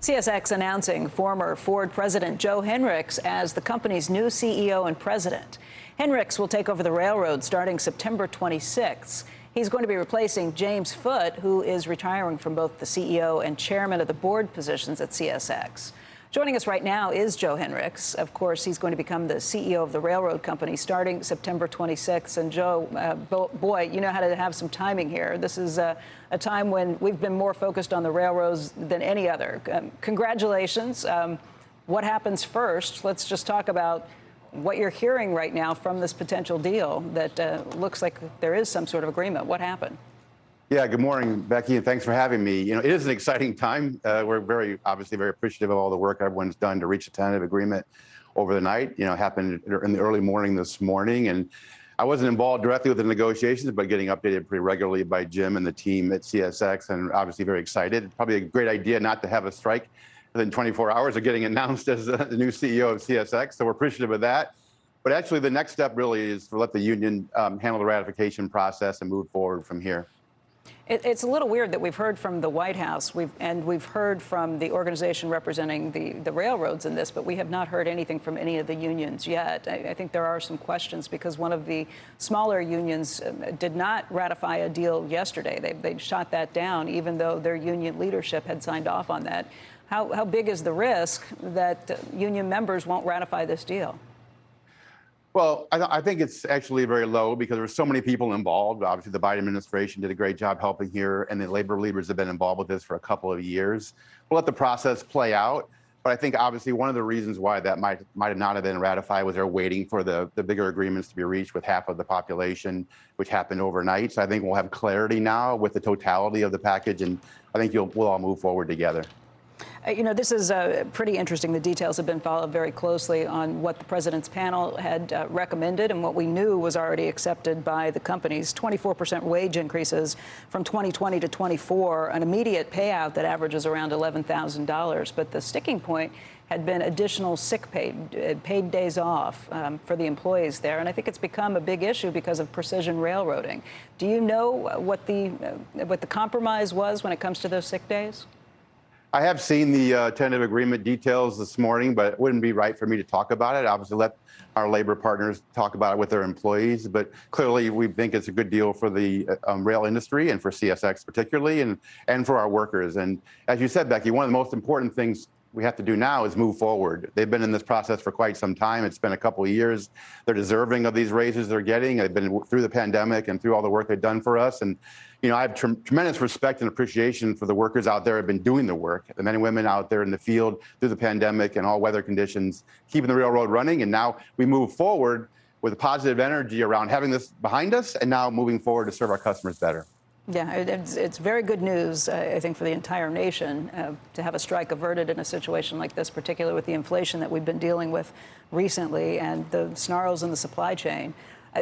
CSX announcing former Ford President Joe Hinrichs as the company's new CEO and president. Hinrichs will take over the railroad starting September 26th. He's going to be replacing James Foote, who is retiring from both the CEO and chairman of the board positions at CSX. Joining us right now is Joe Hinrichs. Of course, he's going to become the CEO of the railroad company starting September 26th. And Joe, boy, you know how to have some timing here. This is a time when we've been more focused on the railroads than any other. Congratulations. What happens first? Let's just talk about what you're hearing right now from this potential deal that looks like there is some sort of agreement. What happened? Yeah, good morning, Becky, and thanks for having me. You know, it is an exciting time. We're obviously very appreciative of all the work everyone's done to reach a tentative agreement over the night. You know, it happened in the early morning this morning, and I wasn't involved directly with the negotiations, but getting updated pretty regularly by Jim and the team at CSX, and obviously very excited. Probably a great idea not to have a strike within 24 hours of getting announced as the new CEO of CSX, so we're appreciative of that. But actually, the next step really is to let the union handle the ratification process and move forward from here. It's a little weird that we've heard from the White House we've heard from the organization representing the railroads in this, but we have not heard anything from any of the unions yet. I think there are some questions because one of the smaller unions did not ratify a deal yesterday. They shot that down, even though their union leadership had signed off on that. How big is the risk that union members won't ratify this deal? Well, I think it's actually very low because there's so many people involved. Obviously, the Biden administration did a great job helping here, and the labor leaders have been involved with this for a couple of years. We'll let the process play out. But I think obviously one of the reasons why that might not have been ratified was they're waiting for the bigger agreements to be reached with half of the population, which happened overnight. So I think we'll have clarity now with the totality of the package, and I think we'll all move forward together. You know, this is pretty interesting. The details have been followed very closely on what the president's panel had recommended and what we knew was already accepted by the companies. 24% wage increases from 2020 to 24, an immediate payout that averages around $11,000. But the sticking point had been additional sick pay, paid days off for the employees there. And I think it's become a big issue because of precision railroading. Do you know what the compromise was when it comes to those sick days? I have seen the tentative agreement details this morning, but it wouldn't be right for me to talk about it. Obviously, let our labor partners talk about it with their employees. But clearly, we think it's a good deal for the rail industry and for CSX particularly, and for our workers. And as you said, Becky, one of the most important things we have to do now is move forward. They've been in this process for quite some time. It's been a couple of years. They're deserving of these raises they're getting. They've been through the pandemic and through all the work they've done for us. And you know, I have tremendous respect and appreciation for the workers out there who have been doing the work, the men and women out there in the field through the pandemic and all weather conditions, keeping the railroad running. And now we move forward with a positive energy around having this behind us and now moving forward to serve our customers better. Yeah, it's very good news, I think, for the entire nation to have a strike averted in a situation like this, particularly with the inflation that we've been dealing with recently and the snarls in the supply chain.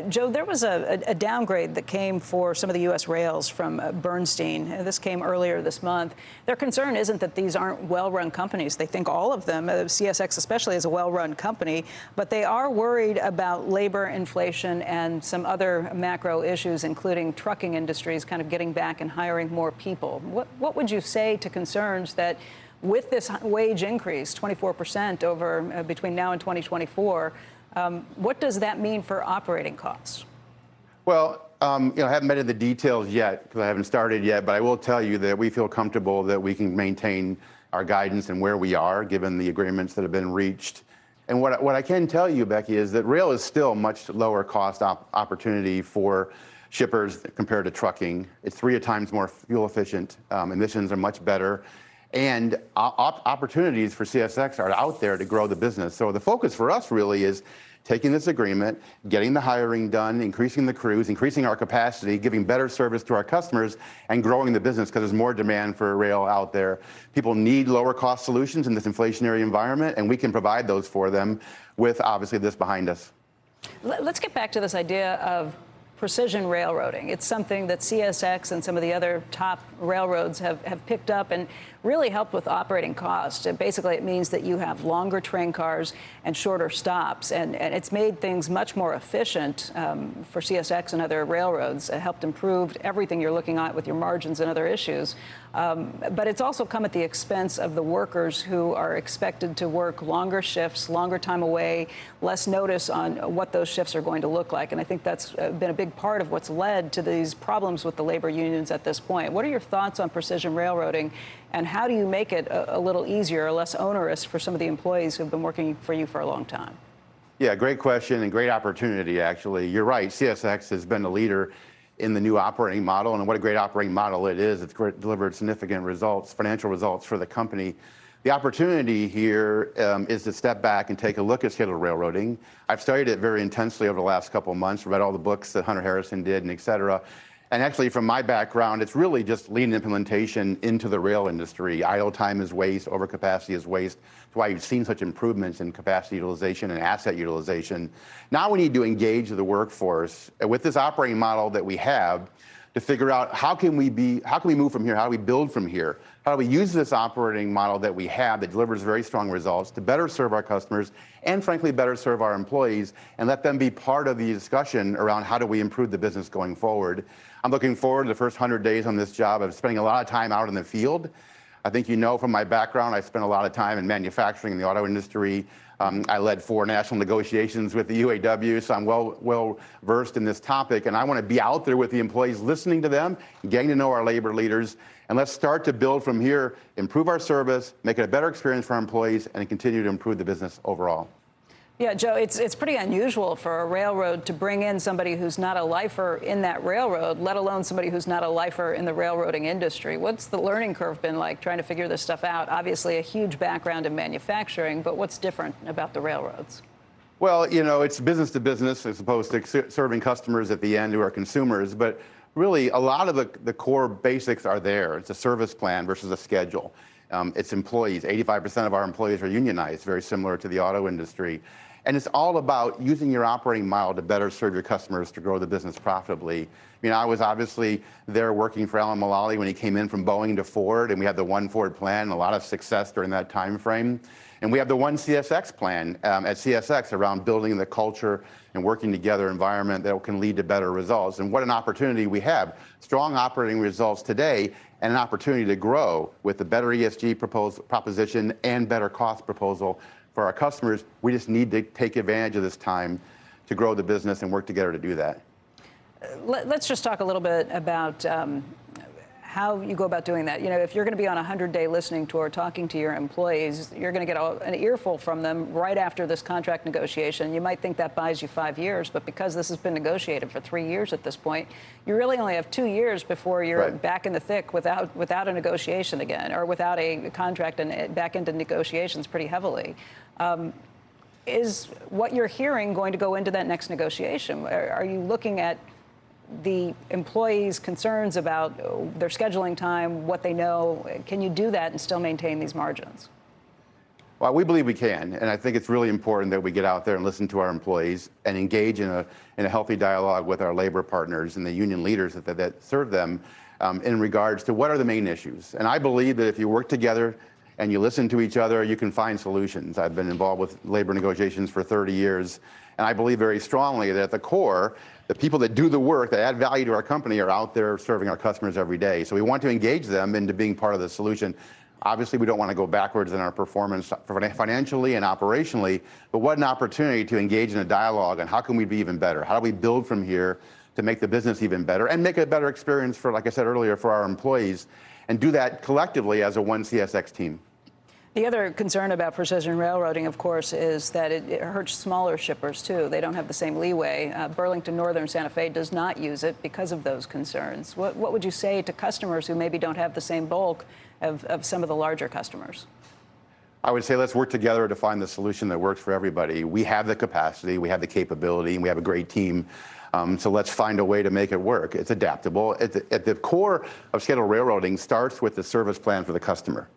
Joe, there was a downgrade that came for some of the U.S. rails from Bernstein. This came earlier this month. Their concern isn't that these aren't well-run companies. They think all of them, CSX especially, is a well-run company, but they are worried about labor inflation and some other macro issues, including trucking industries kind of getting back and hiring more people. What would you say to concerns that with this wage increase, 24% over between now and 2024, what does that mean for operating costs? Well, you know, I haven't been into the details yet because I haven't started yet, but I will tell you that we feel comfortable that we can maintain our guidance and where we are, given the agreements that have been reached. And what I can tell you, Becky, is that rail is still a much lower cost opportunity for shippers compared to trucking. It's 3 times more fuel efficient. Emissions are much better. And opportunities for CSX are out there to grow the business. So the focus for us really is taking this agreement, getting the hiring done, increasing the crews, increasing our capacity, giving better service to our customers, and growing the business because there's more demand for rail out there. People need lower cost solutions in this inflationary environment, and we can provide those for them with obviously this behind us. Let's get back to this idea of precision railroading. It's something that CSX and some of the other top railroads have picked up and really helped with operating costs. And basically, it means that you have longer train cars and shorter stops. And it's made things much more efficient for CSX and other railroads. It helped improve everything you're looking at with your margins and other issues. But it's also come at the expense of the workers who are expected to work longer shifts, longer time away, less notice on what those shifts are going to look like. And I think that's been a big part of what's led to these problems with the labor unions at this point. What are your thoughts on precision railroading, and how do you make it a little easier or less onerous for some of the employees who've been working for you for a long time? Yeah, great question and great opportunity, actually. You're right. CSX has been a leader in the new operating model, and what a great operating model it is. It's delivered significant results, financial results for the company. The opportunity here is to step back and take a look at scheduled railroading. I've studied it very intensely over the last couple of months, read all the books that Hunter Harrison did, and et cetera. And actually, from my background, it's really just lean implementation into the rail industry. Idle time is waste, overcapacity is waste. That's why you've seen such improvements in capacity utilization and asset utilization. Now we need to engage the workforce with this operating model that we have to figure out how can we move from here? How do we build from here? How do we use this operating model that we have that delivers very strong results to better serve our customers and, frankly, better serve our employees, and let them be part of the discussion around how do we improve the business going forward. I'm looking forward to the first 100 days on this job. I'm spending a lot of time out in the field. I think you know from my background, I spent a lot of time in manufacturing in the auto industry. I led 4 national negotiations with the UAW, so I'm well versed in this topic. And I want to be out there with the employees, listening to them, getting to know our labor leaders. And let's start to build from here, improve our service, make it a better experience for our employees, and continue to improve the business overall. Yeah, Joe, it's pretty unusual for a railroad to bring in somebody who's not a lifer in that railroad, let alone somebody who's not a lifer in the railroading industry. What's the learning curve been like trying to figure this stuff out? Obviously, a huge background in manufacturing, but what's different about the railroads? Well, you know, it's business to business as opposed to serving customers at the end who are consumers. But really, a lot of the core basics are there. It's a service plan versus a schedule. It's employees. 85% of our employees are unionized, very similar to the auto industry. And it's all about using your operating model to better serve your customers to grow the business profitably. I mean, I was obviously there working for Alan Mulally when he came in from Boeing to Ford, and we had the One Ford plan, a lot of success during that time frame. And we have the One CSX plan at CSX around building the culture and working together environment that can lead to better results. And what an opportunity we have. Strong operating results today and an opportunity to grow with the better ESG proposition and better cost proposal for our customers. We just need to take advantage of this time to grow the business and work together to do that. Let's just talk a little bit about how you go about doing that. You know, if you're going to be on a 100-day listening tour talking to your employees, you're going to get an earful from them right after this contract negotiation. You might think that buys you 5 years, but because this has been negotiated for 3 years at this point, you really only have 2 years before you're back in the thick without a negotiation again, or without a contract and back into negotiations pretty heavily. Is what you're hearing going to go into that next negotiation? Are you looking at the employees' concerns about their scheduling time, what they know? Can you do that and still maintain these margins? Well, we believe we can, and I think it's really important that we get out there and listen to our employees and engage in a healthy dialogue with our labor partners and the union leaders that serve them in regards to what are the main issues. And I believe that if you work together and you listen to each other, you can find solutions. I've been involved with labor negotiations for 30 years, and I believe very strongly that at the core, the people that do the work, that add value to our company, are out there serving our customers every day. So we want to engage them into being part of the solution. Obviously, we don't want to go backwards in our performance financially and operationally, but what an opportunity to engage in a dialogue on how can we be even better? How do we build from here to make the business even better and make a better experience for, like I said earlier, for our employees, and do that collectively as a One CSX team. The other concern about precision railroading, of course, is that it hurts smaller shippers, too. They don't have the same leeway. Burlington Northern Santa Fe does not use it because of those concerns. What would you say to customers who maybe don't have the same bulk of some of the larger customers? I would say let's work together to find the solution that works for everybody. We have the capacity, we have the capability, and we have a great team. So let's find a way to make it work. It's adaptable. At the core of scheduled railroading starts with the service plan for the customer.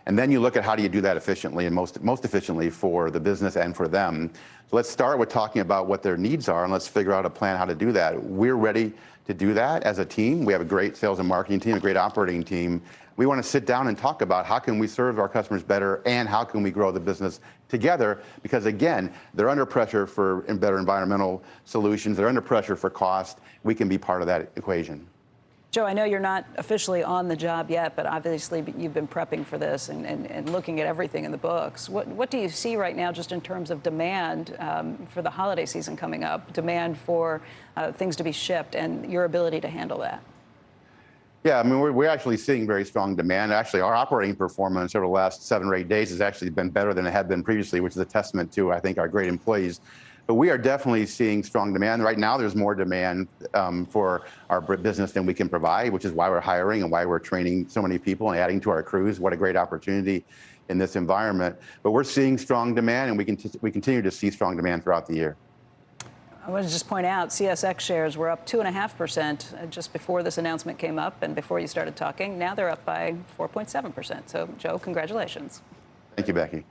And then you look at how do you do that efficiently and most efficiently for the business and for them. So let's start with talking about what their needs are, and let's figure out a plan how to do that. We're ready to do that as a team. We have a great sales and marketing team, a great operating team. We want to sit down and talk about how can we serve our customers better and how can we grow the business together, because again, they're under pressure for better environmental solutions. They're under pressure for cost. We can be part of that equation. Joe, I know you're not officially on the job yet, but obviously you've been prepping for this and looking at everything in the books. What do you see right now just in terms of demand for the holiday season coming up, demand for things to be shipped and your ability to handle that? Yeah, I mean, we're actually seeing very strong demand. Actually, our operating performance over the last 7 or 8 days has actually been better than it had been previously, which is a testament to, I think, our great employees. But we are definitely seeing strong demand. Right now, there's more demand for our business than we can provide, which is why we're hiring and why we're training so many people and adding to our crews. What a great opportunity in this environment. But we're seeing strong demand, and we continue to see strong demand throughout the year. I want to just point out, CSX shares were up 2.5% just before this announcement came up and before you started talking. Now they're up by 4.7%. So, Joe, congratulations. Thank you, Becky.